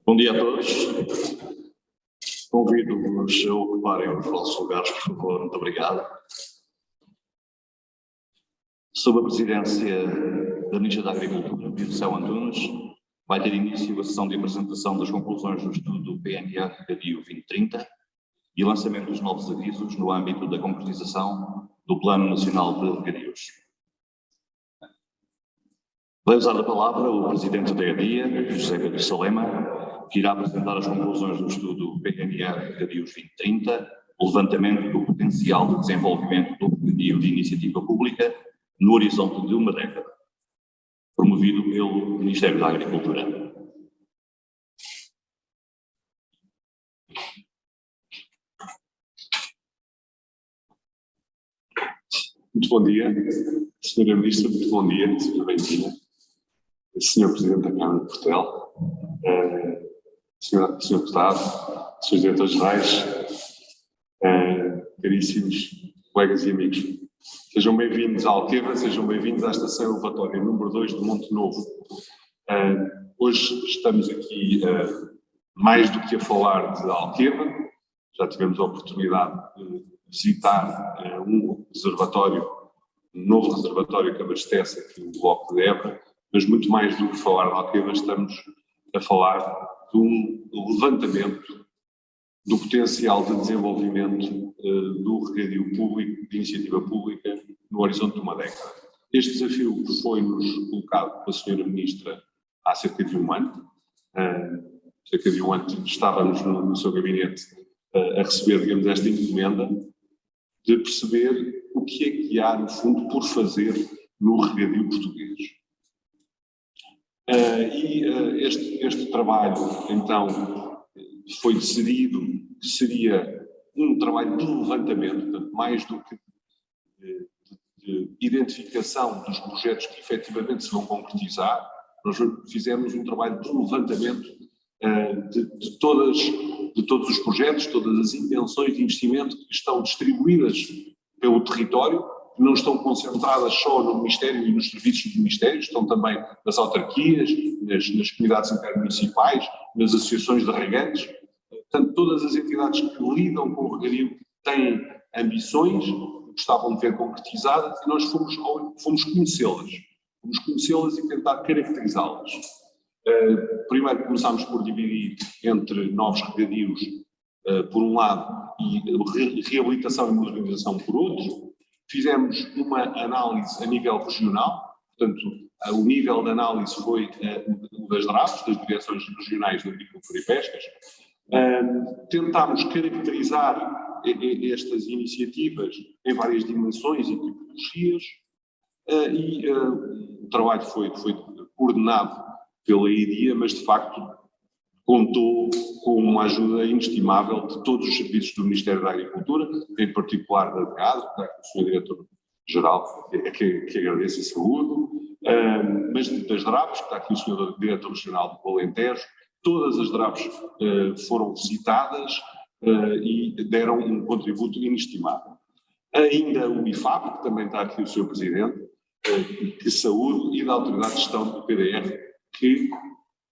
Bom dia a todos. Convido-vos a ocuparem os vossos lugares, por favor. Muito obrigado. Sob a presidência da Ministra da Agricultura, Virgínia Antunes, vai ter início a sessão de apresentação das conclusões do estudo PNR Regadio 2030 e lançamento dos novos avisos no âmbito da concretização do Plano Nacional de Regadios. Vai usar a palavra o Presidente da EDIA, José Pedro Salema, que irá apresentar as conclusões do estudo PNR Regadios 2030, o levantamento do potencial de desenvolvimento do regadio de iniciativa pública no horizonte de uma década, promovido pelo Ministério da Agricultura. Muito bom dia, Sra. Ministra, muito bom dia, seja bem-vinda. Sr. Presidente da Câmara de Portel, Sr. Deputado, Srs. Diretores-Gerais, caríssimos colegas e amigos. Sejam bem-vindos à Alqueva, sejam bem-vindos à Estação Elevatória número 2 do Monte Novo. Hoje estamos aqui mais do que a falar de Alqueva, já tivemos a oportunidade de visitar um novo reservatório que abastece aqui o bloco de Évora, mas muito mais do que falar de Alqueva, estamos a falar de um levantamento do potencial de desenvolvimento do regadio público, de iniciativa pública, no horizonte de uma década. Este desafio foi-nos colocado pela Sra. Ministra há cerca de um ano. Cerca de um ano estávamos no seu gabinete a receber, digamos, esta encomenda de perceber o que é que há, no fundo, por fazer no regadio português. Este trabalho, então, foi decidido que seria um trabalho de levantamento, portanto, mais do que de identificação dos projetos que efetivamente se vão concretizar. Nós fizemos um trabalho de levantamento de todos os projetos, todas as intenções de investimento que estão distribuídas pelo território, que não estão concentradas só no Ministério e nos serviços do Ministério, estão também nas autarquias, nas comunidades intermunicipais, nas associações de regantes. Portanto, todas as entidades que lidam com o regadio têm ambições, gostavam de ver concretizadas, e nós fomos conhecê-las e tentar caracterizá-las. Primeiro começámos por dividir entre novos regadios, por um lado, e reabilitação e modernização por outro. Fizemos uma análise a nível regional, portanto, o nível de análise foi o das DRAPs, das Direções Regionais de Agricultura e Pescas. Tentámos caracterizar estas iniciativas em várias dimensões e tipologias, e o trabalho foi coordenado pela EDIA, mas de facto contou com uma ajuda inestimável de todos os serviços do Ministério da Agricultura, em particular da DGAD, da Sr. Diretor-Geral, que agradeço a saúde, mas das DRAPs, que está aqui o Sr. Diretor Regional do Alentejo. Todas as DRAPs foram visitadas e deram um contributo inestimável. Ainda o IFAP, que também está aqui o Sr. Presidente, de Saúde, e da Autoridade de Gestão do PDR, que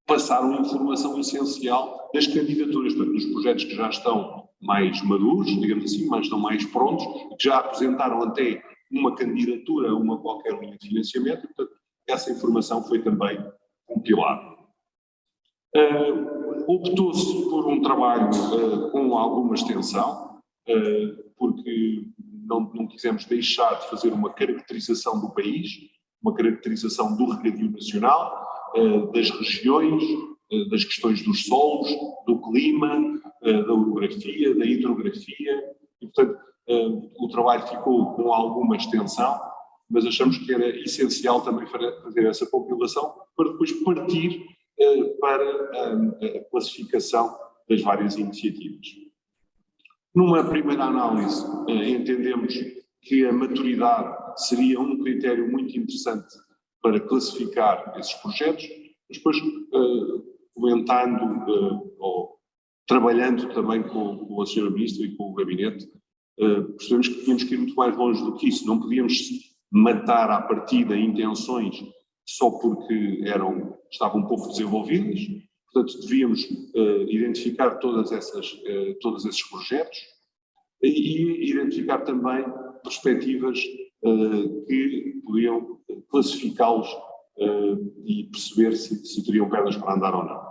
passaram informação essencial das candidaturas, portanto, dos projetos que já estão mais maduros, digamos assim, mas estão mais prontos, que já apresentaram até uma candidatura a uma qualquer linha de financiamento. Portanto, essa informação foi também compilada. Optou-se por um trabalho com alguma extensão, porque não quisemos deixar de fazer uma caracterização do país, uma caracterização do regadio nacional, das regiões, das questões dos solos, do clima, da orografia, da hidrografia, e portanto o trabalho ficou com alguma extensão, mas achamos que era essencial também fazer essa compilação para depois partir para a classificação das várias iniciativas. Numa primeira análise, entendemos que a maturidade seria um critério muito interessante para classificar esses projetos, mas depois comentando ou trabalhando também com a Sra. Ministra e com o Gabinete, percebemos que tínhamos que ir muito mais longe do que isso. Não podíamos matar à partida intenções só porque estavam pouco desenvolvidas. Portanto, devíamos identificar todos esses projetos e identificar também perspectivas que podiam classificá-los e perceber se teriam pernas para andar ou não.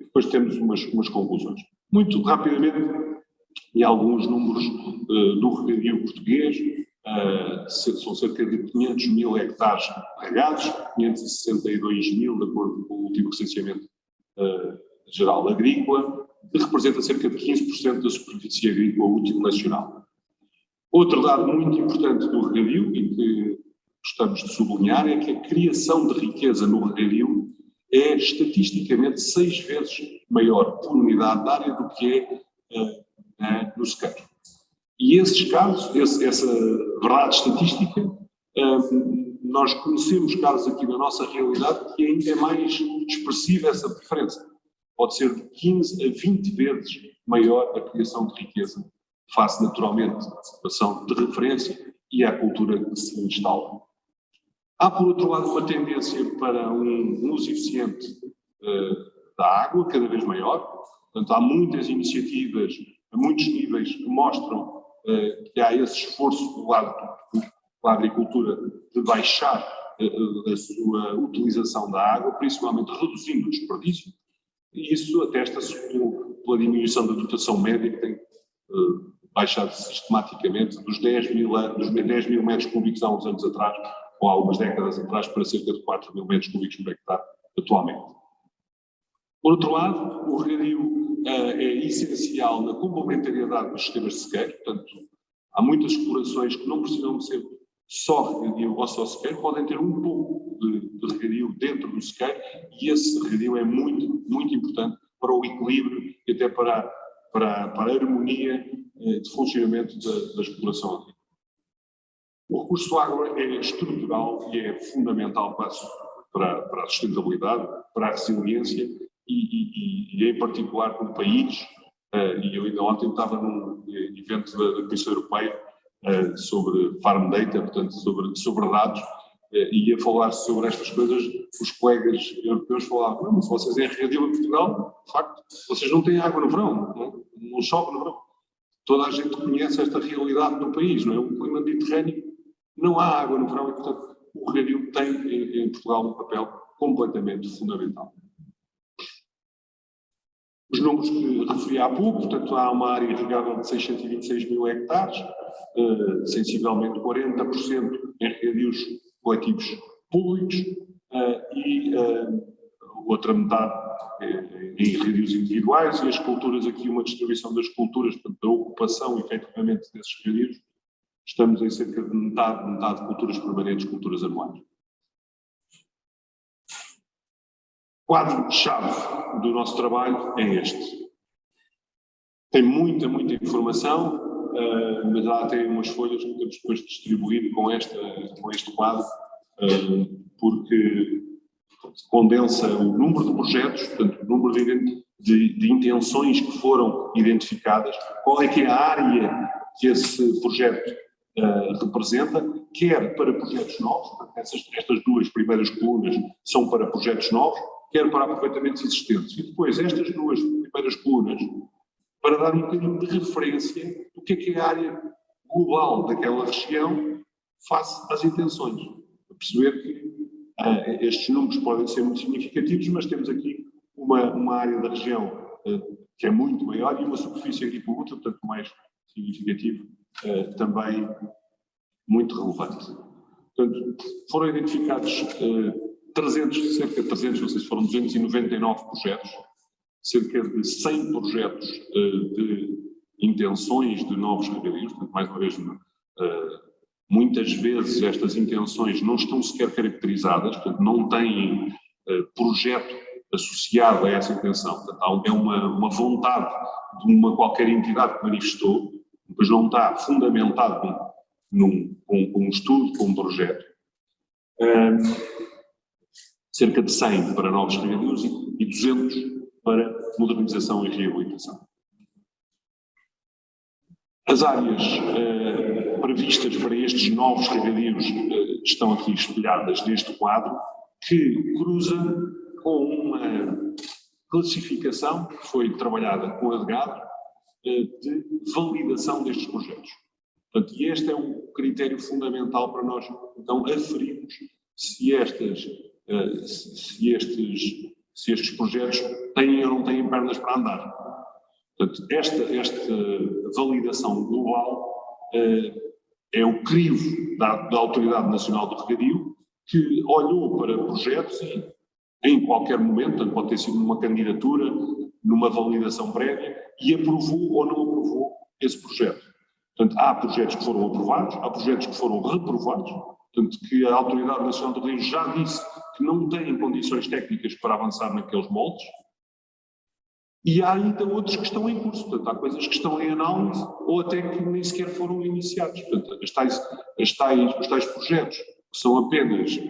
E depois temos umas conclusões. Muito rapidamente, e alguns números do regadio português, são cerca de 500 mil hectares regados, 562 mil, de acordo com o último recenseamento geral agrícola, que representa cerca de 15% da superfície agrícola útil nacional. Outro dado muito importante do regadio, e que gostamos de sublinhar, é que a criação de riqueza no regadio é estatisticamente 6 vezes maior por unidade de área do que é no sequeiro. E esses casos, essa verdade estatística, nós conhecemos casos aqui na nossa realidade que ainda é mais expressiva essa diferença. Pode ser de 15 a 20 vezes maior a criação de riqueza, face naturalmente à situação de referência e à cultura que se instala. Há, por outro lado, uma tendência para um uso eficiente da água, cada vez maior. Portanto, há muitas iniciativas, a muitos níveis, que mostram que há esse esforço do lado da agricultura de baixar a sua utilização da água, principalmente reduzindo o desperdício, e isso atesta-se pela diminuição da dotação média, que tem baixado sistematicamente dos 10 mil metros cúbicos há uns anos atrás, ou há algumas décadas atrás, para cerca de 4 mil metros cúbicos por hectare atualmente. Por outro lado, o regadio é essencial na complementariedade dos sistemas de sequeiro, portanto, há muitas explorações que não precisam de ser só regadio ou só sequeiro, podem ter um pouco de regadio dentro do sequeiro, e esse regadio é muito, muito importante para o equilíbrio e até para a harmonia de funcionamento da exploração agrícola. O recurso água é estrutural e é fundamental para a sustentabilidade, para a resiliência e em particular no país, e eu ainda ontem estava num evento da Comissão Europeia sobre Farm Data, portanto sobre dados, e ia falar sobre estas coisas, os colegas europeus falavam, não, mas vocês em regadio em Portugal, de facto, vocês não têm água no verão, não chove no verão. Toda a gente conhece esta realidade do país, não é? Um clima mediterrâneo, não há água no verão e, portanto, o regadio tem em Portugal um papel completamente fundamental. Os números que referi há pouco, portanto, há uma área irrigável de 626 mil hectares, sensivelmente 40% em regadios coletivos públicos e outra metade em regadios individuais, e as culturas aqui, uma distribuição das culturas, portanto, da ocupação, efetivamente, desses regadios. Estamos em cerca de metade de culturas permanentes, culturas anuais. O quadro-chave do nosso trabalho é este. Tem muita informação, mas há até umas folhas que temos depois de distribuir com este quadro, porque condensa o número de projetos, portanto, o número de intenções que foram identificadas, qual é que é a área que esse projeto representa, quer para projetos novos, estas duas primeiras colunas são para projetos novos, quer para aproveitamentos existentes. E depois estas duas primeiras colunas para dar um bocadinho de referência do que é a área global daquela região face às intenções. Para perceber que estes números podem ser muito significativos, mas temos aqui uma área da região que é muito maior e uma superfície agrícola útil, portanto mais significativo, também muito relevante. Portanto, foram identificados cerca de 300, não sei se foram 299 projetos, cerca de 100 projetos de intenções de novos regadios, portanto, mais uma vez, muitas vezes estas intenções não estão sequer caracterizadas, portanto, não têm projeto associado a essa intenção. Portanto, é uma vontade de uma qualquer entidade que manifestou, mas não está fundamentado com um estudo, com um projeto. Cerca de 100 para novos regadios e 200 para modernização e reabilitação. As áreas previstas para estes novos regadios estão aqui espelhadas neste quadro. que cruza com uma classificação que foi trabalhada com a DGAD de validação destes projetos. Portanto, e este é um critério fundamental para nós, então, aferirmos se estes projetos têm ou não têm pernas para andar. Portanto, esta validação global é o crivo da Autoridade Nacional do Regadio, que olhou para projetos e, em qualquer momento, portanto, pode ter sido numa candidatura, numa validação prévia, e aprovou ou não aprovou esse projeto. Portanto, há projetos que foram aprovados, há projetos que foram reprovados, portanto, que a Autoridade Nacional do Regadio já disse que não têm condições técnicas para avançar naqueles moldes, e há ainda outros que estão em curso, portanto, há coisas que estão em análise ou até que nem sequer foram iniciados. Portanto, os tais projetos que são apenas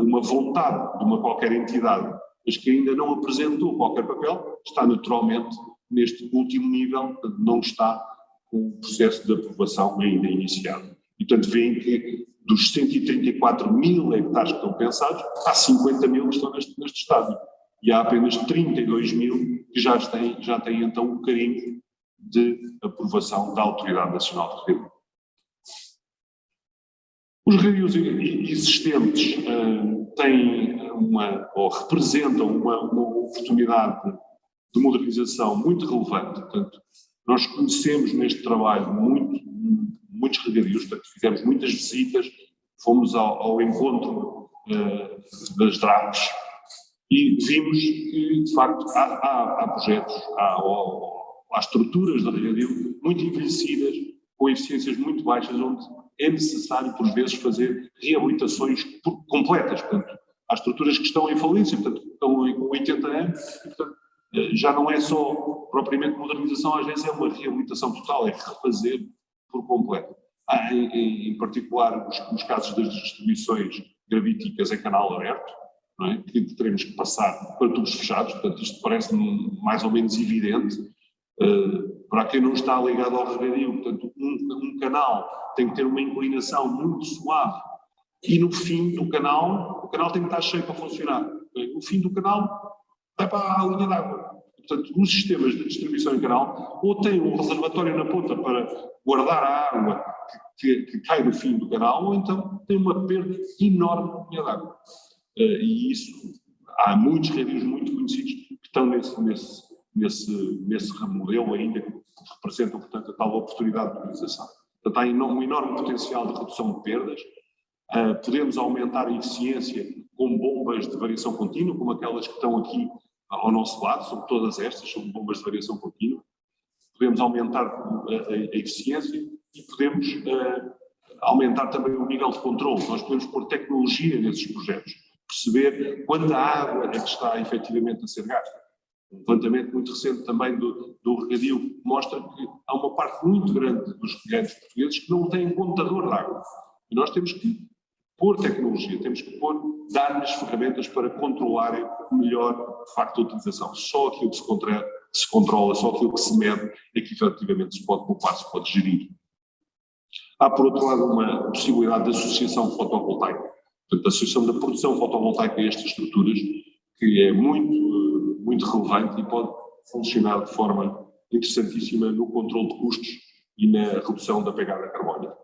uma vontade de uma qualquer entidade, mas que ainda não apresentou qualquer papel, está naturalmente neste último nível, portanto, não está com o processo de aprovação ainda iniciado. E, portanto, veem que dos 134 mil hectares que estão pensados, há 50 mil que estão neste estádio. E há apenas 32 mil que já têm então o carimbo de aprovação da Autoridade Nacional de Regadio. Os regadios existentes representam uma oportunidade de modernização muito relevante. Portanto, nós conhecemos neste trabalho muitos regadios, portanto, fizemos muitas visitas, fomos ao encontro das DRAPs, e vimos que, de facto, há projetos, há estruturas de regadio muito envelhecidas, com eficiências muito baixas, onde é necessário, por vezes, fazer reabilitações completas. Portanto, há estruturas que estão em falência, portanto, estão com 80 anos, e, portanto, já não é só propriamente modernização, às vezes é uma reabilitação total, é refazer por completo. Há, em particular, os casos das distribuições gravíticas em canal aberto, não é? Que teremos que passar para tubos fechados, portanto isto parece-me mais ou menos evidente. Para quem não está ligado ao regadio, portanto um canal tem que ter uma inclinação muito suave e no fim do canal, o canal tem que estar cheio para funcionar. No fim do canal vai para a linha d'água. Portanto, os sistemas de distribuição em canal ou têm um reservatório na ponta para guardar a água que cai no fim do canal, ou então tem uma perda enorme de linha d'água. E isso, há muitos regadios muito conhecidos que estão nesse modelo ainda, que representam, portanto, a tal oportunidade de utilização. Portanto, há um enorme potencial de redução de perdas. Podemos aumentar a eficiência com bombas de variação contínua, como aquelas que estão aqui ao nosso lado, são todas estas, são bombas de variação contínua. Podemos aumentar a eficiência e podemos aumentar também o nível de controle. Nós podemos pôr tecnologia nesses projetos, perceber quanta água é que está efetivamente a ser gasta. Um levantamento muito recente também do regadio mostra que há uma parte muito grande dos regantes portugueses que não têm contador de água. E nós temos que pôr tecnologia, temos que dar-lhes ferramentas para controlarem melhor, de facto, a utilização. Só aquilo que se controla, só aquilo que se mede é que efetivamente se pode poupar, se pode gerir. Há, por outro lado, uma possibilidade de associação fotovoltaica. Portanto, a associação da produção fotovoltaica a estas estruturas, que é muito relevante e pode funcionar de forma interessantíssima no controle de custos e na redução da pegada carbónica.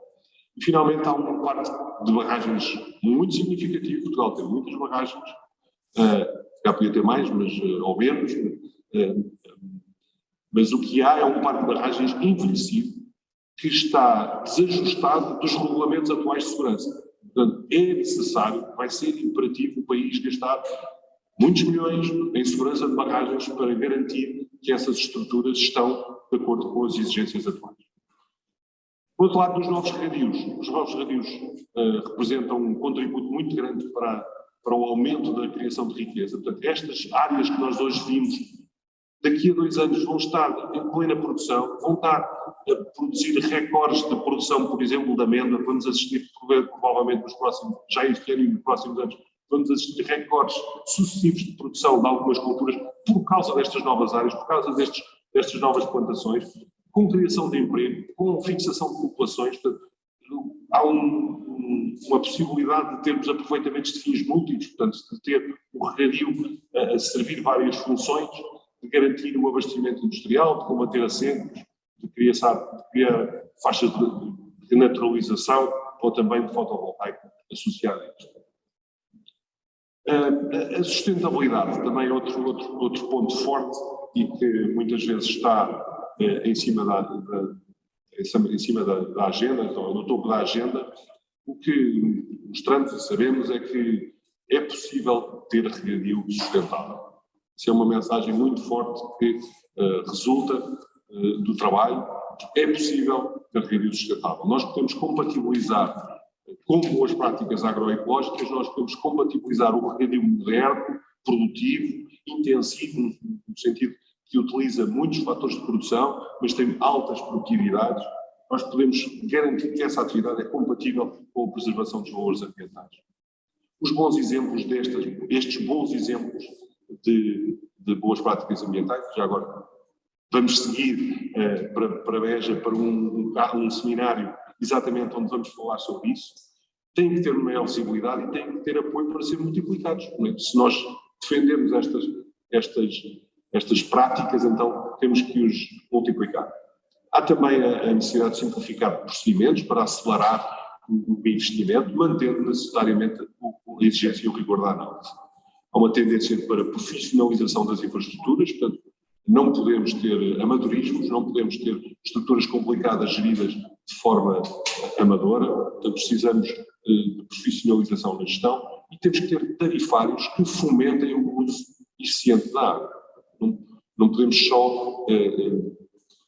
E, finalmente, há uma parte de barragens muito significativa. Portugal tem muitas barragens, já podia ter mais, ou menos, mas o que há é um parque de barragens envelhecido que está desajustado dos regulamentos atuais de segurança. Portanto, é necessário, vai ser imperativo o país gastar muitos milhões em segurança de barragens para garantir que essas estruturas estão de acordo com as exigências atuais. Por outro lado, dos novos regadios. Os novos regadios representam um contributo muito grande para o aumento da criação de riqueza. Portanto, estas áreas que nós hoje vimos, daqui a 2 anos vão estar em plena produção, vão estar a produzir recordes de produção, por exemplo, da amêndoa. Vamos assistir, provavelmente, já este ano e nos próximos anos, vamos assistir recordes sucessivos de produção de algumas culturas por causa destas novas áreas, por causa destas novas plantações, com criação de emprego, com fixação de populações. Portanto, há uma possibilidade de termos aproveitamentos de fins múltiplos, portanto, de ter o regadio a servir várias funções, de garantir o abastecimento industrial, de combater acessos, de criar faixas de naturalização ou também de fotovoltaico associada a isto. A sustentabilidade também é outro ponto forte e que muitas vezes está em cima da agenda, no topo da agenda. O que mostramos e sabemos é que é possível ter regadio sustentável. Isso é uma mensagem muito forte que resulta do trabalho. É possível ter regadio sustentável. Nós podemos compatibilizar com boas práticas agroecológicas, nós podemos compatibilizar o regadio moderno, produtivo, intensivo, no sentido que utiliza muitos fatores de produção, mas tem altas produtividades. Nós podemos garantir que essa atividade é compatível com a preservação dos valores ambientais. Os bons exemplos estes bons exemplos de boas práticas ambientais, já agora vamos seguir para Beja, para um seminário exatamente onde vamos falar sobre isso, têm que ter maior visibilidade e têm que ter apoio para ser multiplicados. Se nós defendermos estas práticas, então temos que os multiplicar. Há também a necessidade de simplificar procedimentos para acelerar o investimento, mantendo necessariamente a exigência e o rigor da análise. Há uma tendência para a profissionalização das infraestruturas, portanto, não podemos ter amadorismos, não podemos ter estruturas complicadas geridas de forma amadora, portanto precisamos de profissionalização na gestão e temos que ter tarifários que fomentem o uso eficiente da água. Não podemos só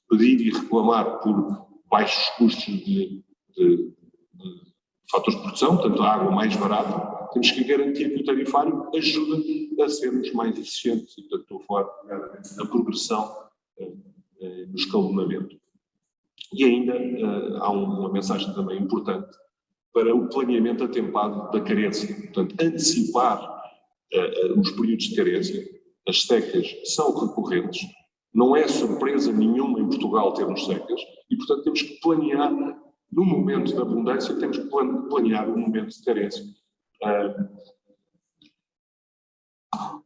pedir e reclamar por baixos custos de fatores de produção, portanto a água mais barata, temos que garantir que o tarifário ajuda a sermos mais eficientes e, portanto, estou a falar da progressão no escalonamento. E ainda há uma mensagem também importante para o planeamento atempado da carência, portanto, antecipar os períodos de carência. As secas são recorrentes, não é surpresa nenhuma em Portugal termos secas e, portanto, temos que planear no momento da abundância, temos que planear o momento de carência.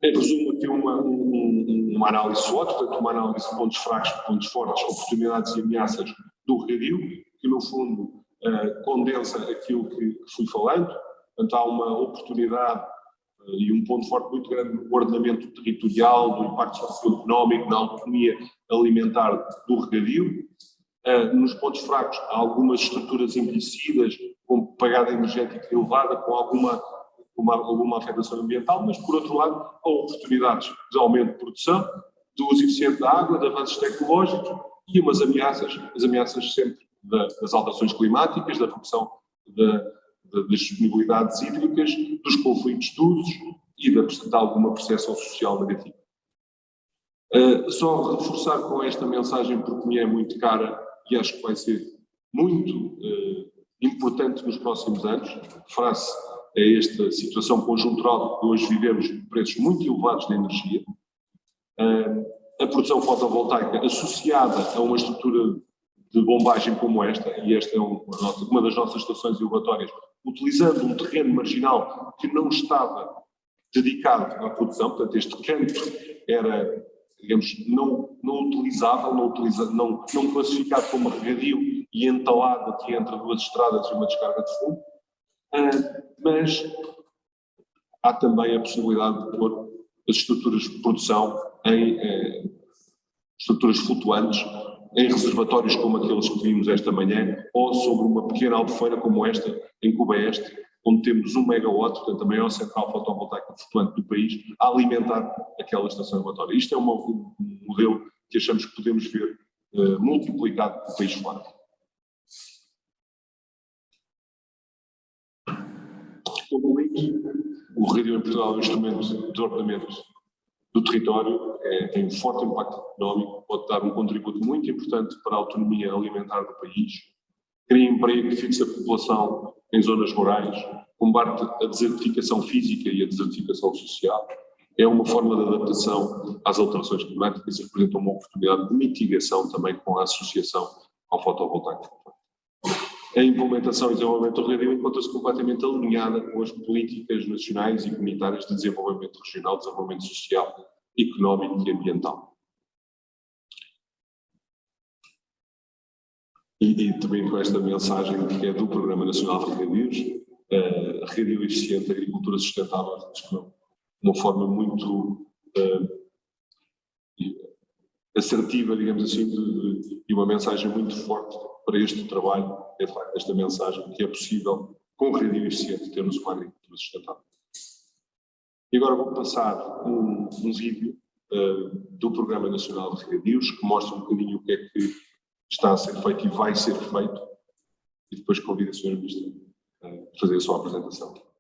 Em resumo, aqui uma análise SWOT, portanto, uma análise de pontos fracos, pontos fortes, oportunidades e ameaças do regadio, que no fundo condensa aquilo que fui falando. Portanto, há uma oportunidade e um ponto forte muito grande no ordenamento territorial, do impacto socioeconómico, na autonomia alimentar do regadio. Nos pontos fracos há algumas estruturas envelhecidas, com pegada energética elevada, com alguma afetação ambiental, mas por outro lado há oportunidades de aumento de produção, de uso eficiente da água, de avanços tecnológicos e umas ameaças, as ameaças sempre das alterações climáticas, da redução das disponibilidades hídricas, dos conflitos de usos e de alguma percepção social negativa. Só reforçar com esta mensagem, porque me é muito cara e acho que vai ser muito importante nos próximos anos, face a esta situação conjuntural que hoje vivemos, de preços muito elevados de energia. A produção fotovoltaica associada a uma estrutura de bombagem como esta, e esta é uma das nossas estações elevatórias, utilizando um terreno marginal que não estava dedicado à produção, portanto este canto era, digamos, não utilizável, não classificado como regadio e entalado aqui entre duas estradas e uma descarga de fumo, mas há também a possibilidade de pôr as estruturas de produção em estruturas flutuantes, em reservatórios como aqueles que vimos esta manhã, ou sobre uma pequena albufeira como esta, em Cuba Este, onde temos 1 megawatt, portanto a maior central fotovoltaica flutuante do país, a alimentar aquela estação elevatória. Isto é um modelo que achamos que podemos ver multiplicado no país fora. O regadio em Portugal é um instrumento de ordenamento do território, tem um forte impacto económico, pode dar um contributo muito importante para a autonomia alimentar do país, cria emprego, fixa a população em zonas rurais, combate a desertificação física e a desertificação social, é uma forma de adaptação às alterações climáticas e representa uma oportunidade de mitigação também com a associação ao fotovoltaico. A implementação e desenvolvimento do regadio encontra-se completamente alinhada com as políticas nacionais e comunitárias de desenvolvimento regional, desenvolvimento social, económico e ambiental. E também com esta mensagem que é do Programa Nacional de Regadios, regadio eficiente, agricultura sustentável, de uma forma muito assertiva, digamos assim, e uma mensagem muito forte para este trabalho, é de facto esta mensagem que é possível, com regadio eficiente, termos uma agricultura sustentável. E agora vou passar um vídeo do Programa Nacional de Regadios, que mostra um bocadinho o que é que está a ser feito e vai ser feito, e depois convido a Sra. Ministra a fazer a sua apresentação.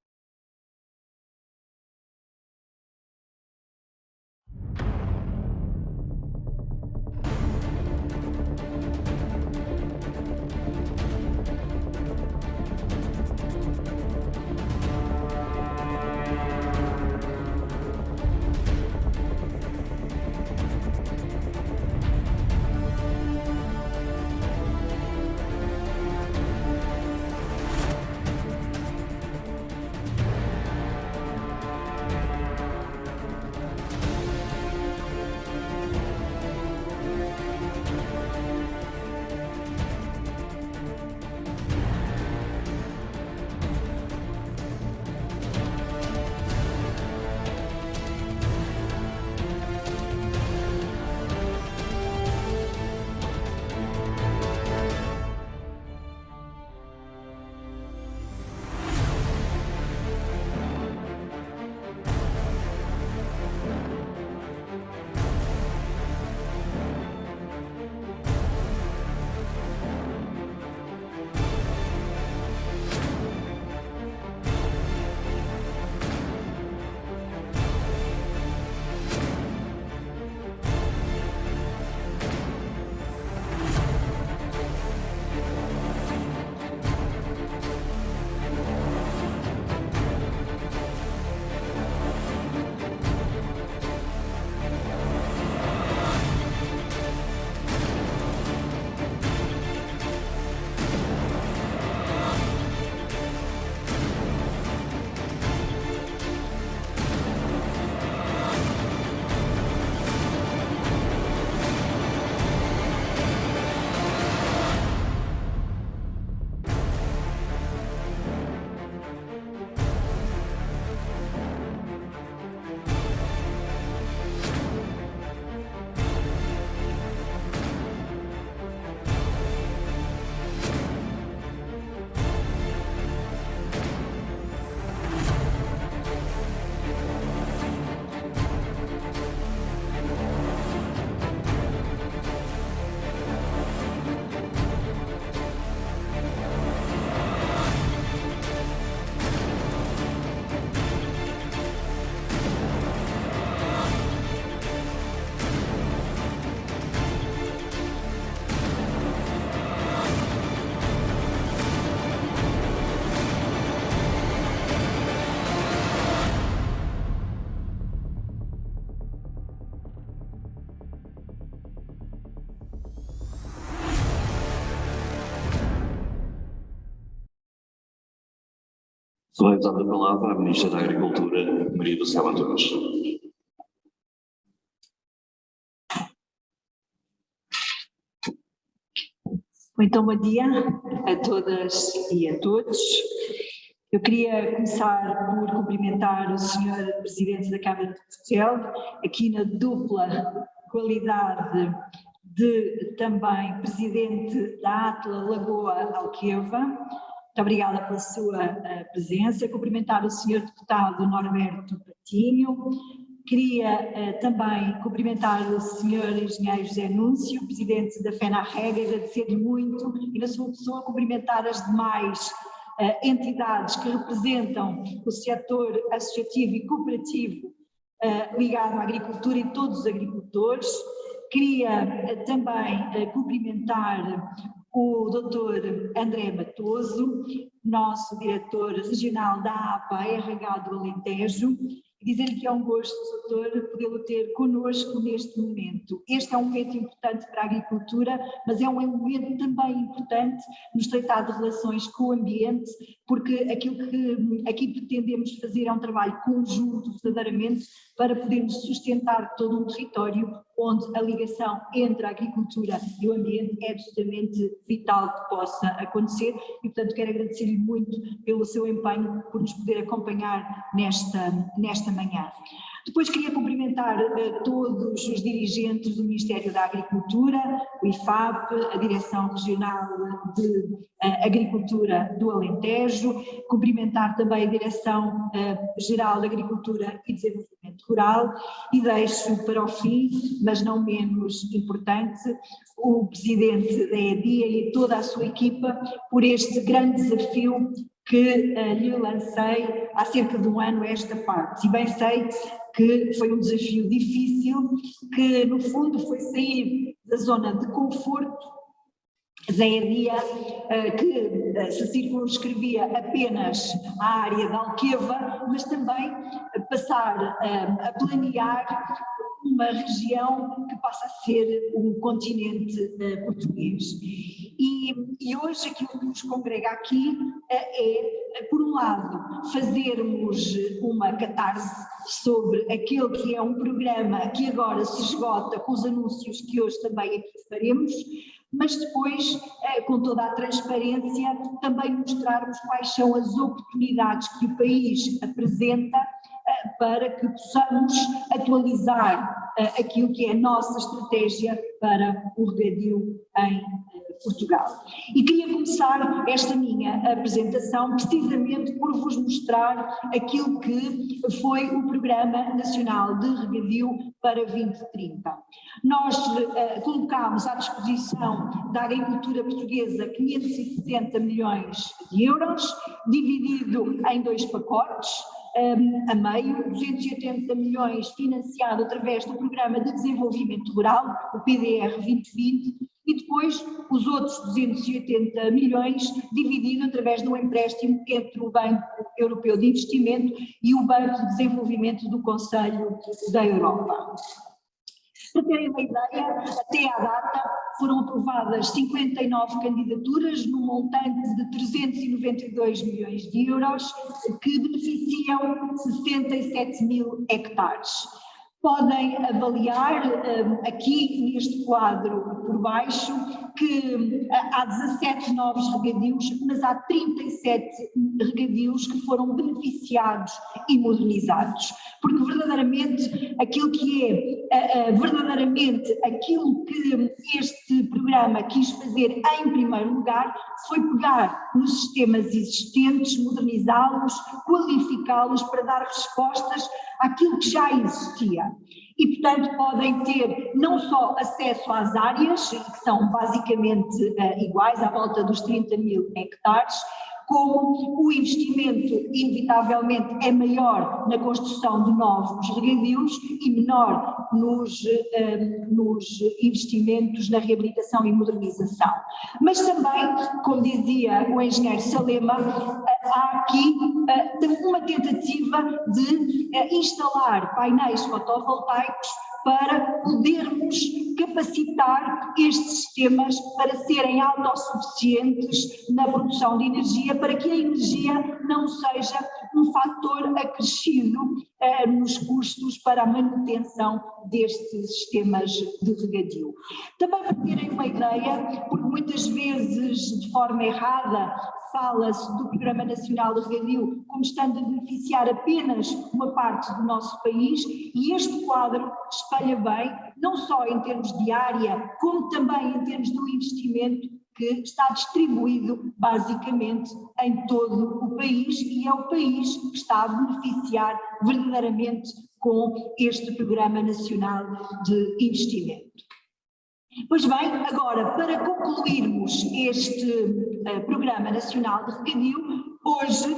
Será dada a palavra à Ministra da Agricultura, Maria do Céu Antunes. Então, bom dia a todas e a todos. Eu queria começar por cumprimentar o Sr. Presidente da Câmara de Portel, aqui na dupla qualidade de também Presidente da ATLA Lagoa Alqueva. Muito obrigada pela sua presença. Cumprimentar o Sr. Deputado Norberto Patinho. Queria também cumprimentar o Sr. Engenheiro José Núncio, Presidente da FENARREG, agradecer-lhe muito e, na sua pessoa, cumprimentar as demais entidades que representam o setor associativo e cooperativo ligado à agricultura e todos os agricultores. Queria também cumprimentar o Dr. André Matoso, nosso diretor regional da APA RH do Alentejo, e dizer-lhe que é um gosto, doutor, podê-lo ter connosco neste momento. Este é um momento importante para a agricultura, mas é um momento também importante nos tratar de relações com o ambiente, porque aquilo que aqui pretendemos fazer é um trabalho conjunto, verdadeiramente, para podermos sustentar todo um território onde a ligação entre a agricultura e o ambiente é absolutamente vital que possa acontecer e, portanto, quero agradecer-lhe muito pelo seu empenho, por nos poder acompanhar nesta manhã. Depois queria cumprimentar todos os dirigentes do Ministério da Agricultura, o IFAP, a Direção Regional de Agricultura do Alentejo, cumprimentar também a Direção Geral de Agricultura e Desenvolvimento Rural e deixo para o fim, mas não menos importante, o Presidente da EDIA e toda a sua equipa por este grande desafio que lhe lancei há cerca de um ano a esta parte. E bem sei que foi um desafio difícil, que no fundo foi sair da zona de conforto da EDIA, que se circunscrevia apenas à área da Alqueva, mas também passar a planear uma região que passa a ser um continente português. E hoje aquilo que nos congrega aqui é, por um lado, fazermos uma catarse sobre aquele que é um programa que agora se esgota com os anúncios que hoje também aqui faremos, mas depois, com toda a transparência, também mostrarmos quais são as oportunidades que o país apresenta para que possamos atualizar aquilo que é a nossa estratégia para o regadio em Portugal. E queria começar esta minha apresentação precisamente por vos mostrar aquilo que foi o Programa Nacional de Regadio para 2030. Nós colocámos à disposição da agricultura portuguesa 560 milhões de euros, dividido em 2 pacotes, a meio, 280 milhões financiado através do Programa de Desenvolvimento Rural, o PDR 2020, e depois os outros 280 milhões dividido através de um empréstimo entre o Banco Europeu de Investimento e o Banco de Desenvolvimento do Conselho da Europa. Para terem uma ideia, até à data foram aprovadas 59 candidaturas no montante de 392 milhões de euros que beneficiam 67 mil hectares. Podem avaliar aqui neste quadro por baixo que há 17 novos regadios, mas há 37 regadios que foram beneficiados e modernizados, porque verdadeiramente aquilo que é verdadeiramente aquilo que este programa quis fazer em primeiro lugar foi pegar nos sistemas existentes, modernizá-los, qualificá-los para dar respostas àquilo que já existia. E, portanto, podem ter não só acesso às áreas, que são basicamente iguais, à volta dos 30 mil hectares, como o investimento, inevitavelmente, é maior na construção de novos regadios e menor nos investimentos na reabilitação e modernização. Mas também, como dizia o engenheiro Salema, há aqui uma tentativa de instalar painéis fotovoltaicos para podermos capacitar estes sistemas para serem autossuficientes na produção de energia, para que a energia não seja um fator acrescido nos custos para a manutenção destes sistemas de regadio. Também para terem uma ideia, porque muitas vezes de forma errada fala-se do Programa Nacional de Regadio como estando a beneficiar apenas uma parte do nosso país, e este quadro espelha bem, não só em termos de área, como também em termos do investimento que está distribuído basicamente em todo o país, e é o país que está a beneficiar verdadeiramente com este Programa Nacional de Investimento. Pois bem, agora, para concluirmos este Programa Nacional de Regadio, hoje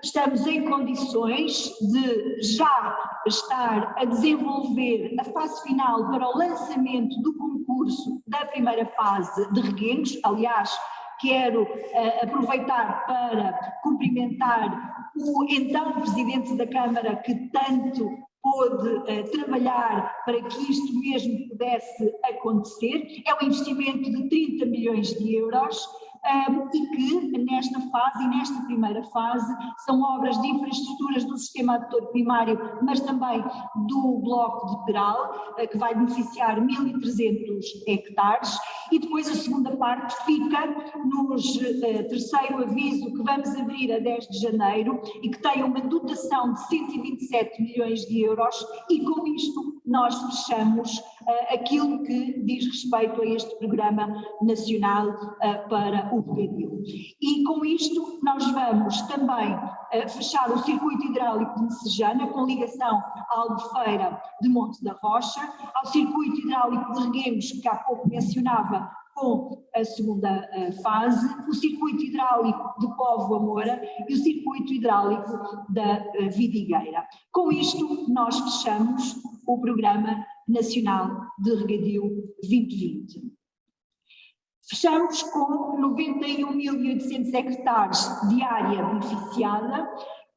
estamos em condições de já estar a desenvolver a fase final para o lançamento do concurso da primeira fase de reguengos. Aliás, quero aproveitar para cumprimentar o então Presidente da Câmara, que tanto pôde trabalhar para que isto mesmo pudesse acontecer. É um investimento de 30 milhões de euros e que nesta fase, e nesta primeira fase, são obras de infraestruturas do sistema adutor primário, mas também do bloco de Peral, que vai beneficiar 1.300 hectares, e depois a segunda parte fica nos terceiro aviso que vamos abrir a 10 de janeiro e que tem uma dotação de 127 milhões de euros, e com isto nós fechamos aquilo que diz respeito a este programa nacional para o regadio. E com isto nós vamos também fechar o circuito hidráulico de Messejana, com ligação à Albufeira de Monte da Rocha, ao circuito hidráulico de Reguengos, que há pouco mencionava, com a segunda fase, o circuito hidráulico de Póvoa Moura e o circuito hidráulico da Vidigueira. Com isto nós fechamos o Programa Nacional de Regadio 2020. Fechamos com 91.800 hectares de área beneficiada,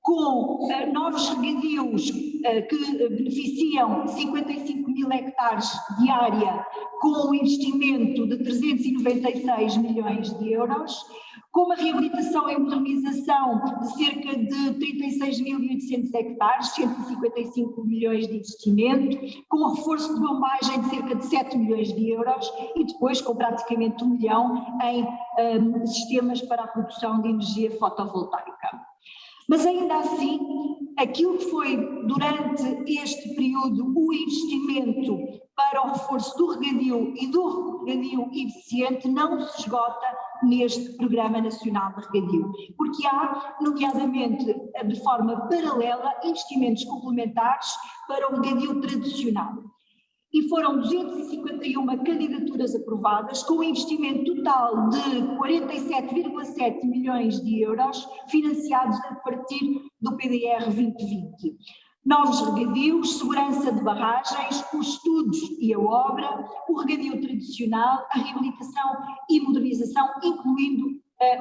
com novos regadios que beneficiam 55 mil hectares de área, com um investimento de 396 milhões de euros, com uma reabilitação e modernização de cerca de 36.800 hectares, 155 milhões de investimento, com um reforço de bombagem de cerca de 7 milhões de euros e depois com praticamente 1 milhão em sistemas para a produção de energia fotovoltaica. Mas ainda assim, aquilo que foi durante este período o investimento para o reforço do regadio e do regadio eficiente não se esgota neste Programa Nacional de Regadio, porque há, nomeadamente de forma paralela, investimentos complementares para o regadio tradicional. E foram 251 candidaturas aprovadas, com um investimento total de 47,7 milhões de euros, financiados a partir do PDR 2020. Novos regadios, segurança de barragens, os estudos e a obra, o regadio tradicional, a reabilitação e modernização, incluindo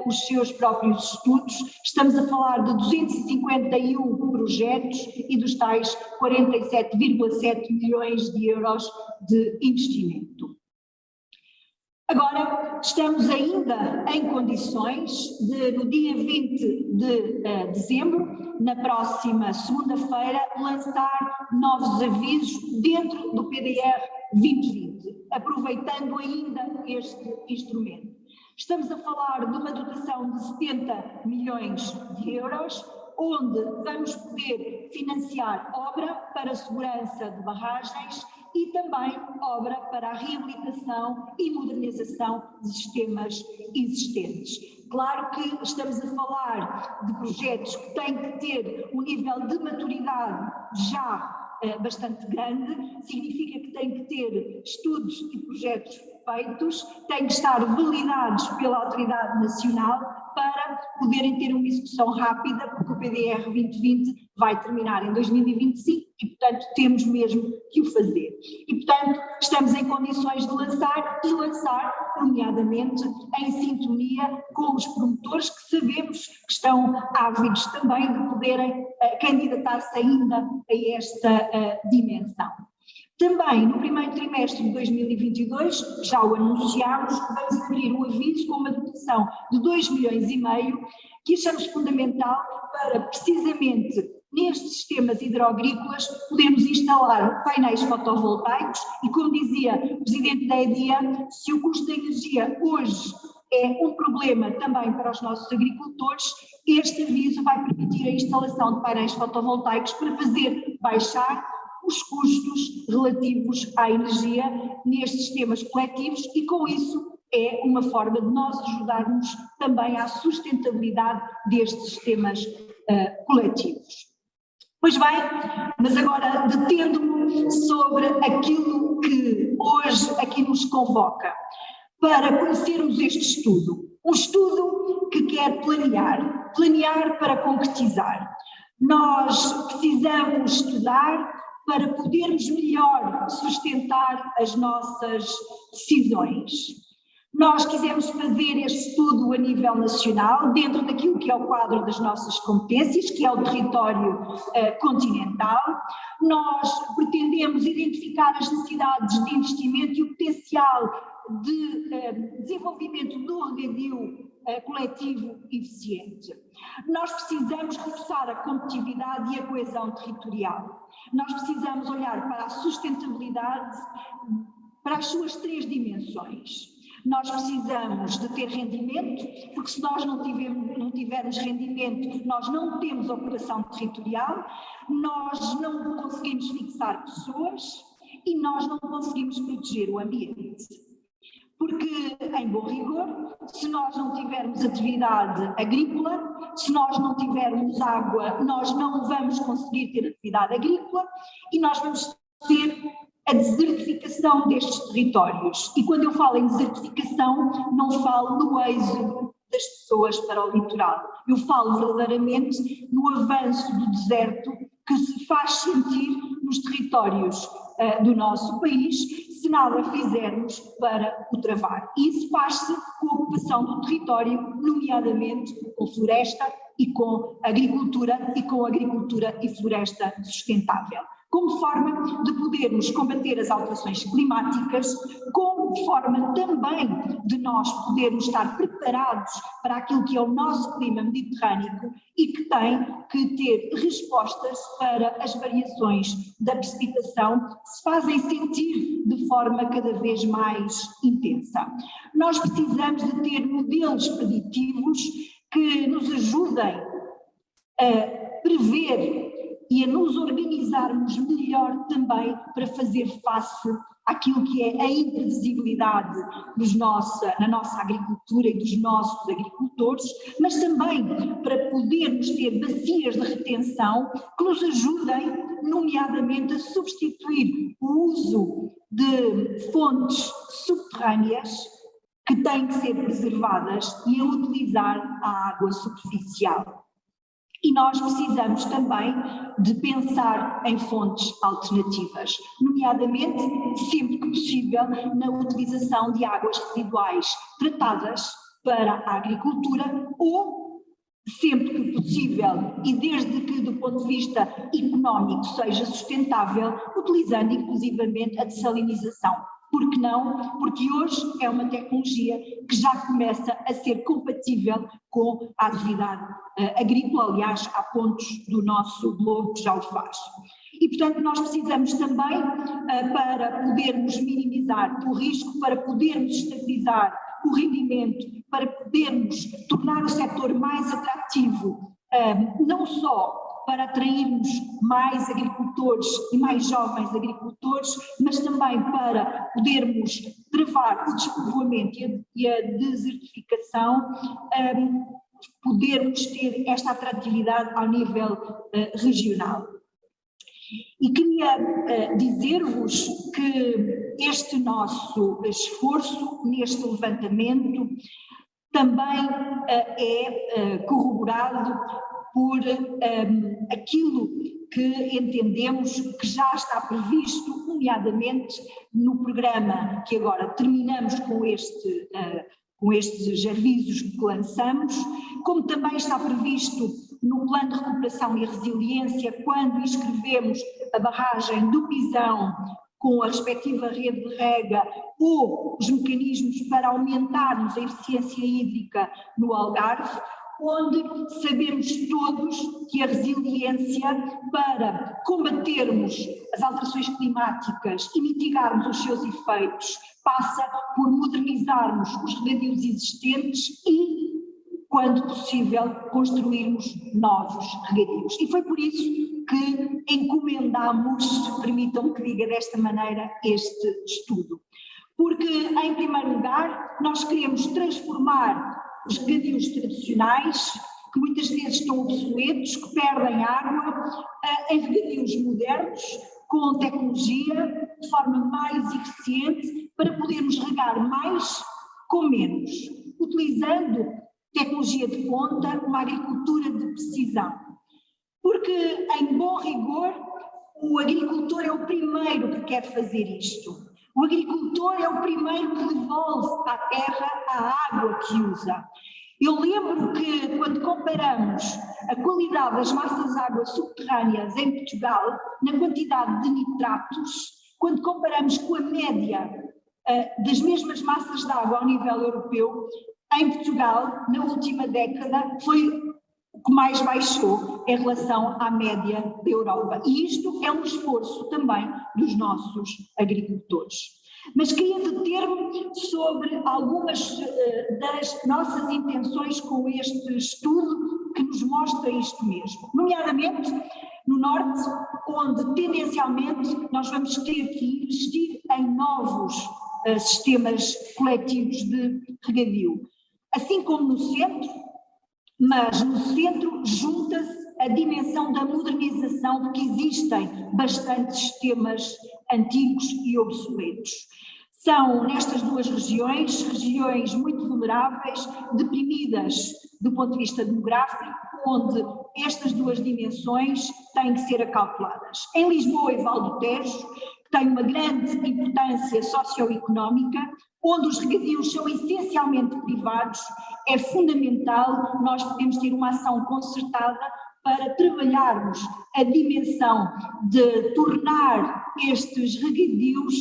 os seus próprios estudos. Estamos a falar de 251 projetos e dos tais 47,7 milhões de euros de investimento. Agora, estamos ainda em condições de, no dia 20 de dezembro, na próxima segunda-feira, lançar novos avisos dentro do PDR 2020, aproveitando ainda este instrumento. Estamos a falar de uma dotação de 70 milhões de euros, onde vamos poder financiar obra para a segurança de barragens e também obra para a reabilitação e modernização de sistemas existentes. Claro que estamos a falar de projetos que têm que ter um nível de maturidade já bastante grande, significa que têm que ter estudos e projetos feitos, têm que estar validados pela Autoridade Nacional para poderem ter uma execução rápida, porque o PDR 2020 vai terminar em 2025 e, portanto, temos mesmo que o fazer. E, portanto, estamos em condições de lançar, nomeadamente, em sintonia com os promotores que sabemos que estão ávidos também de poderem candidatar-se ainda a esta dimensão. Também no primeiro trimestre de 2022, já o anunciámos, vamos abrir um aviso com uma dotação de 2,5 milhões, que achamos fundamental para, precisamente, nestes sistemas hidroagrícolas, podermos instalar painéis fotovoltaicos e, como dizia o Presidente da EDIA, se o custo da energia hoje é um problema também para os nossos agricultores, este aviso vai permitir a instalação de painéis fotovoltaicos para fazer baixar os custos relativos à energia nestes sistemas coletivos e, com isso, é uma forma de nós ajudarmos também à sustentabilidade destes sistemas coletivos. Pois bem, mas agora detendo-me sobre aquilo que hoje aqui nos convoca, para conhecermos este estudo. Um estudo que quer planear para concretizar. Nós precisamos estudar para podermos melhor sustentar as nossas decisões. Nós quisemos fazer este estudo a nível nacional, dentro daquilo que é o quadro das nossas competências, que é o território continental. Nós pretendemos identificar as necessidades de investimento e o potencial de desenvolvimento do regadio coletivo eficiente. Nós precisamos reforçar a competitividade e a coesão territorial. Nós precisamos olhar para a sustentabilidade, para as suas 3 dimensões. Nós precisamos de ter rendimento, porque se nós não tivermos rendimento, nós não temos ocupação territorial, nós não conseguimos fixar pessoas e nós não conseguimos proteger o ambiente. Porque, em bom rigor, se nós não tivermos atividade agrícola, se nós não tivermos água, nós não vamos conseguir ter atividade agrícola e nós vamos ter a desertificação destes territórios. E quando eu falo em desertificação, não falo no êxodo das pessoas para o litoral. Eu falo verdadeiramente no avanço do deserto que se faz sentir nos territórios do nosso país, se nada fizermos para o travar. E isso faz-se com a ocupação do território, nomeadamente com floresta e com agricultura e floresta sustentável, como forma de podermos combater as alterações climáticas, como forma também de nós podermos estar preparados para aquilo que é o nosso clima mediterrâneo e que tem que ter respostas para as variações da precipitação que se fazem sentir de forma cada vez mais intensa. Nós precisamos de ter modelos preditivos que nos ajudem a prever e a nos organizarmos melhor também para fazer face àquilo que é a imprevisibilidade na nossa agricultura e dos nossos agricultores, mas também para podermos ter bacias de retenção que nos ajudem, nomeadamente, a substituir o uso de fontes subterrâneas que têm que ser preservadas e a utilizar a água superficial. E nós precisamos também de pensar em fontes alternativas, nomeadamente, sempre que possível, na utilização de águas residuais tratadas para a agricultura ou, sempre que possível, e desde que do ponto de vista económico seja sustentável, utilizando inclusivamente a dessalinização. Por que não? Porque hoje é uma tecnologia que já começa a ser compatível com a atividade agrícola, aliás, há pontos do nosso globo que já o faz. E, portanto, nós precisamos também, para podermos minimizar o risco, para podermos estabilizar o rendimento, para podermos tornar o setor mais atrativo, não só para atrairmos mais agricultores e mais jovens agricultores, mas também para podermos travar o despovoamento e a desertificação, podermos ter esta atratividade ao nível regional. E queria dizer-vos que este nosso esforço neste levantamento também é corroborado por aquilo que entendemos que já está previsto, nomeadamente no programa que agora terminamos com estes avisos que lançamos, como também está previsto no Plano de Recuperação e Resiliência, quando inscrevemos a barragem do Pisão com a respectiva rede de rega ou os mecanismos para aumentarmos a eficiência hídrica no Algarve, onde sabemos todos que a resiliência para combatermos as alterações climáticas e mitigarmos os seus efeitos passa por modernizarmos os regadios existentes e, quando possível, construirmos novos regadios. E foi por isso que encomendamos, permitam-me que diga desta maneira, este estudo. Porque, em primeiro lugar, nós queremos transformar os regadios tradicionais, que muitas vezes estão obsoletos, que perdem água, em regadios modernos, com tecnologia, de forma mais eficiente, para podermos regar mais com menos, utilizando tecnologia de ponta, uma agricultura de precisão. Porque, em bom rigor, o agricultor é o primeiro que quer fazer isto. O agricultor é o primeiro que devolve à terra a água que usa. Eu lembro que, quando comparamos a qualidade das massas de água subterrâneas em Portugal, na quantidade de nitratos, quando comparamos com a média das mesmas massas de água ao nível europeu, em Portugal, na última década, foi o que mais baixou em relação à média da Europa. E isto é um esforço também dos nossos agricultores. Mas queria deter-me sobre algumas das nossas intenções com este estudo que nos mostra isto mesmo, nomeadamente no Norte, onde tendencialmente nós vamos ter que investir em novos sistemas coletivos de regadio, assim como no Centro, mas no Centro junta-se a dimensão da modernização, porque existem bastantes sistemas antigos e obsoletos. São nestas duas regiões muito vulneráveis, deprimidas do ponto de vista demográfico, onde estas duas dimensões têm que ser acauteladas. Em Lisboa e Val do Tejo, que tem uma grande importância socioeconómica, onde os regadios são essencialmente privados, é fundamental nós podermos ter uma ação concertada para trabalharmos a dimensão de tornar estes regadios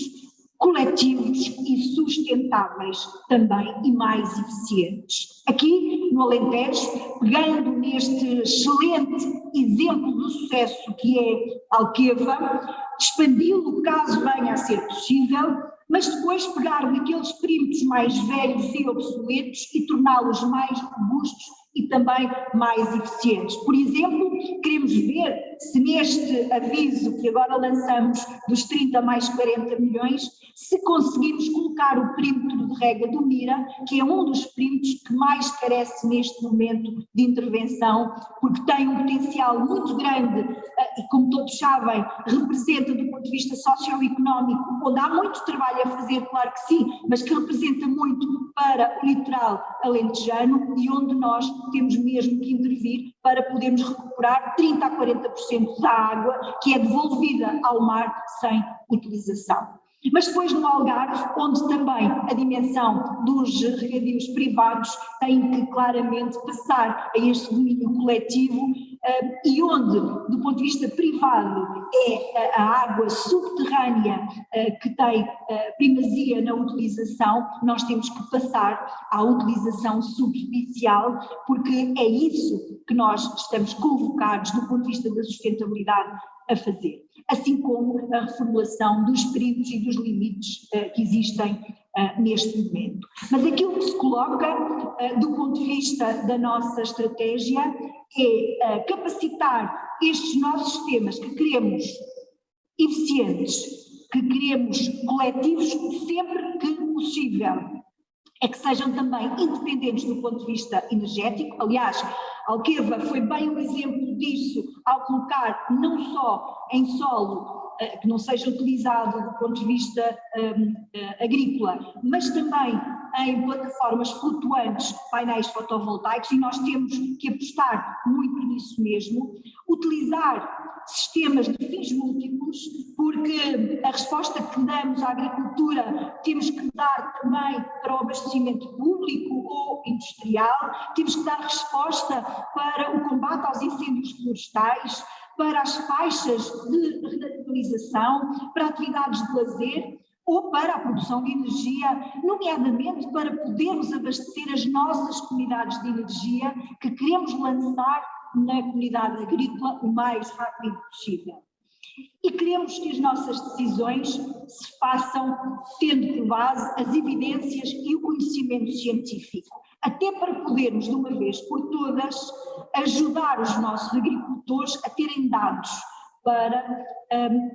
coletivos e sustentáveis também e mais eficientes. Aqui no Alentejo, pegando neste excelente exemplo do sucesso que é Alqueva, expandi-lo caso venha a ser possível, mas depois pegar naqueles perímetros mais velhos e obsoletos e torná-los mais robustos e também mais eficientes. Por exemplo, queremos ver se neste aviso que agora lançamos dos 30 mais 40 milhões, se conseguimos colocar o perímetro de rega do Mira, que é um dos perímetros que mais carece neste momento de intervenção, porque tem um potencial muito grande e, como todos sabem, representa do ponto de vista socioeconómico, onde há muito trabalho a fazer, claro que sim, mas que representa muito para o litoral alentejano e onde nós temos mesmo que intervir para podermos recuperar 30% a 40% da água que é devolvida ao mar sem utilização. Mas depois no Algarve, onde também a dimensão dos regadios privados tem que claramente passar a este domínio coletivo e onde, do ponto de vista privado, é a água subterrânea que tem primazia na utilização, nós temos que passar à utilização superficial, porque é isso que nós estamos convocados, do ponto de vista da sustentabilidade, a fazer, assim como a reformulação dos períodos e dos limites que existem neste momento. Mas aquilo que se coloca do ponto de vista da nossa estratégia é capacitar estes novos sistemas que queremos eficientes, que queremos coletivos, sempre que possível, é que sejam também independentes do ponto de vista energético. Aliás, Alqueva foi bem um exemplo disso ao colocar não só em solo que não seja utilizado do ponto de vista agrícola, mas também em plataformas flutuantes, painéis fotovoltaicos, e nós temos que apostar muito nisso mesmo, utilizar sistemas de fins múltiplos, porque a resposta que damos à agricultura temos que dar também para o abastecimento público ou industrial, temos que dar resposta para o combate aos incêndios florestais, para as faixas de renaturização, para atividades de lazer ou para a produção de energia, nomeadamente para podermos abastecer as nossas comunidades de energia que queremos lançar na comunidade agrícola o mais rápido possível. E queremos que as nossas decisões se façam tendo por base as evidências e o conhecimento científico, até para podermos, de uma vez por todas, ajudar os nossos agricultores a terem dados para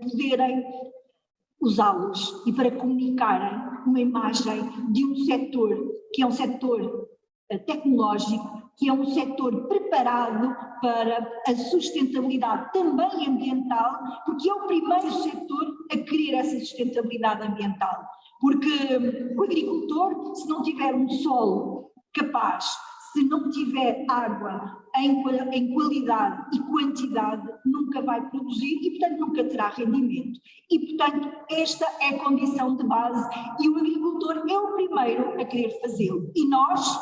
poderem usá-los e para comunicarem uma imagem de um setor que é um setor tecnológico, que é um setor preparado para a sustentabilidade também ambiental, porque é o primeiro setor a querer essa sustentabilidade ambiental. Porque o agricultor, se não tiver um solo capaz, se não tiver água em qualidade e quantidade nunca vai produzir e, portanto, nunca terá rendimento. E, portanto, esta é a condição de base e o agricultor é o primeiro a querer fazê-lo. E nós,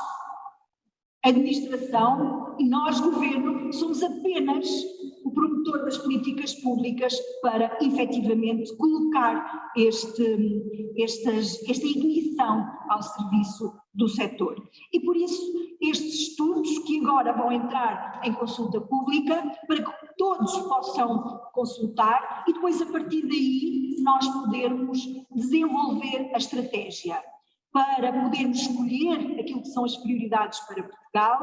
administração, e nós, governo, somos apenas o promotor das políticas públicas para, efetivamente, colocar esta ignição ao serviço do setor. E por isso, estes estudos que agora vão entrar em consulta pública, para que todos possam consultar e depois, a partir daí, nós podermos desenvolver a estratégia para podermos escolher aquilo que são as prioridades para Portugal,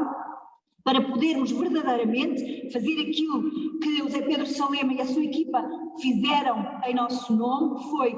para podermos verdadeiramente fazer aquilo que o Zé Pedro Salema e a sua equipa fizeram em nosso nome, foi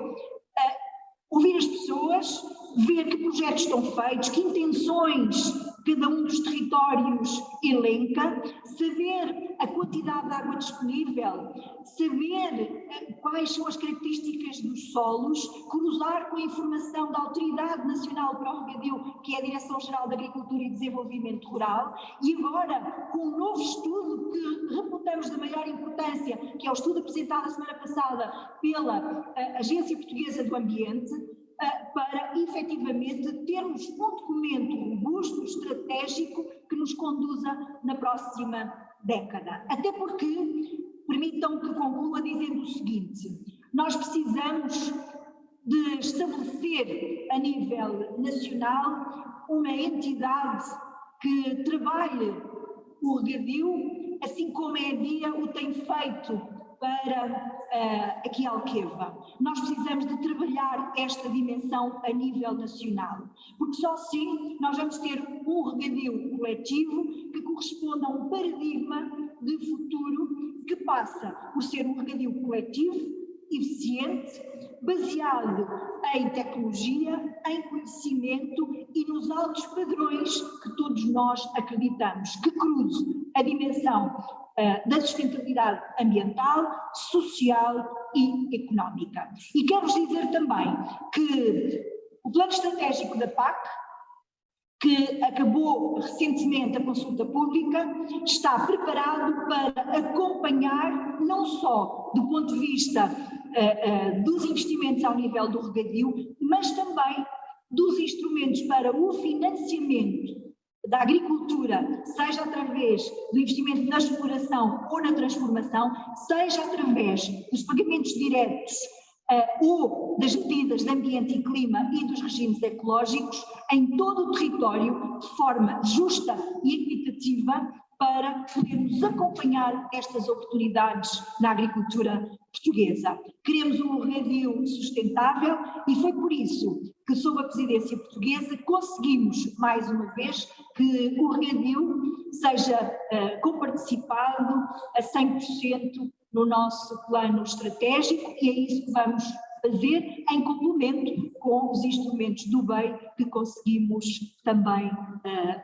ouvir as pessoas, ver que projetos estão feitos, que intenções cada um dos territórios elenca, saber a quantidade de água disponível, saber quais são as características dos solos, cruzar com a informação da Autoridade Nacional para o Regadio, que é a Direção-Geral de Agricultura e Desenvolvimento Rural, e agora com um novo estudo que reputamos da maior importância, que é o estudo apresentado a semana passada pela Agência Portuguesa do Ambiente, para efetivamente termos um documento robusto, estratégico, que nos conduza na próxima década. Até porque, permitam que conclua dizendo o seguinte: nós precisamos de estabelecer a nível nacional uma entidade que trabalhe o regadio, assim como a EDIA o tem feito para aqui Alqueva. Nós precisamos de trabalhar esta dimensão a nível nacional, porque só assim nós vamos ter um regadio coletivo que corresponda a um paradigma de futuro que passa por ser um regadio coletivo, eficiente, baseado em tecnologia, em conhecimento e nos altos padrões que todos nós acreditamos, que cruze a dimensão da sustentabilidade ambiental, social e económica. E quero-vos dizer também que o plano estratégico da PAC, que acabou recentemente a consulta pública, está preparado para acompanhar, não só do ponto de vista dos investimentos ao nível do regadio, mas também dos instrumentos para o financiamento da agricultura, seja através do investimento na exploração ou na transformação, seja através dos pagamentos diretos ou das medidas de ambiente e clima e dos regimes ecológicos em todo o território, de forma justa e equitativa, para podermos acompanhar estas oportunidades na agricultura portuguesa. Queremos um regadio sustentável e foi por isso que, sob a presidência portuguesa, conseguimos, mais uma vez, que o regadio seja comparticipado a 100% no nosso plano estratégico, e é isso que vamos fazer em complemento com os instrumentos do BEI que conseguimos também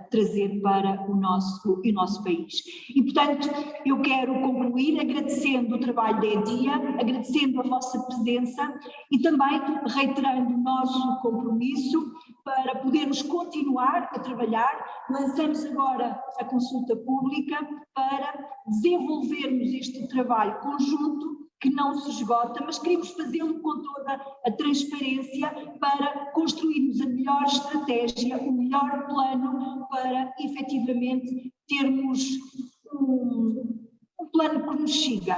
trazer para o nosso país. E, portanto, eu quero concluir agradecendo o trabalho da EDIA, agradecendo a vossa presença e também reiterando o nosso compromisso para podermos continuar a trabalhar. Lançamos agora a consulta pública para desenvolvermos este trabalho conjunto que não se esgota, mas queremos fazê-lo com toda a transparência para construirmos a melhor estratégia, o melhor plano para efetivamente termos um plano que nos siga,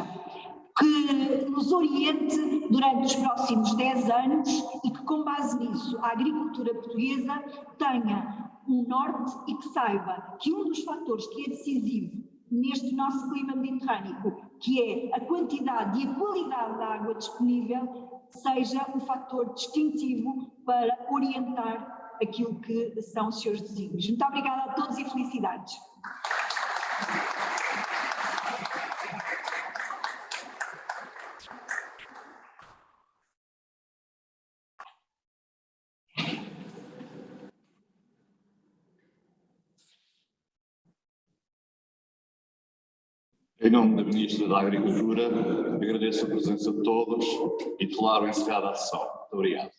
que nos oriente durante os próximos 10 anos e que, com base nisso, a agricultura portuguesa tenha um norte e que saiba que um dos fatores que é decisivo neste nosso clima mediterrâneo, que é a quantidade e a qualidade da água disponível, seja um fator distintivo para orientar aquilo que são os seus desígnios. Muito obrigada a todos e felicidades. Em nome da Ministra da Agricultura, agradeço a presença de todos e declaro encerrada a sessão. Muito obrigado.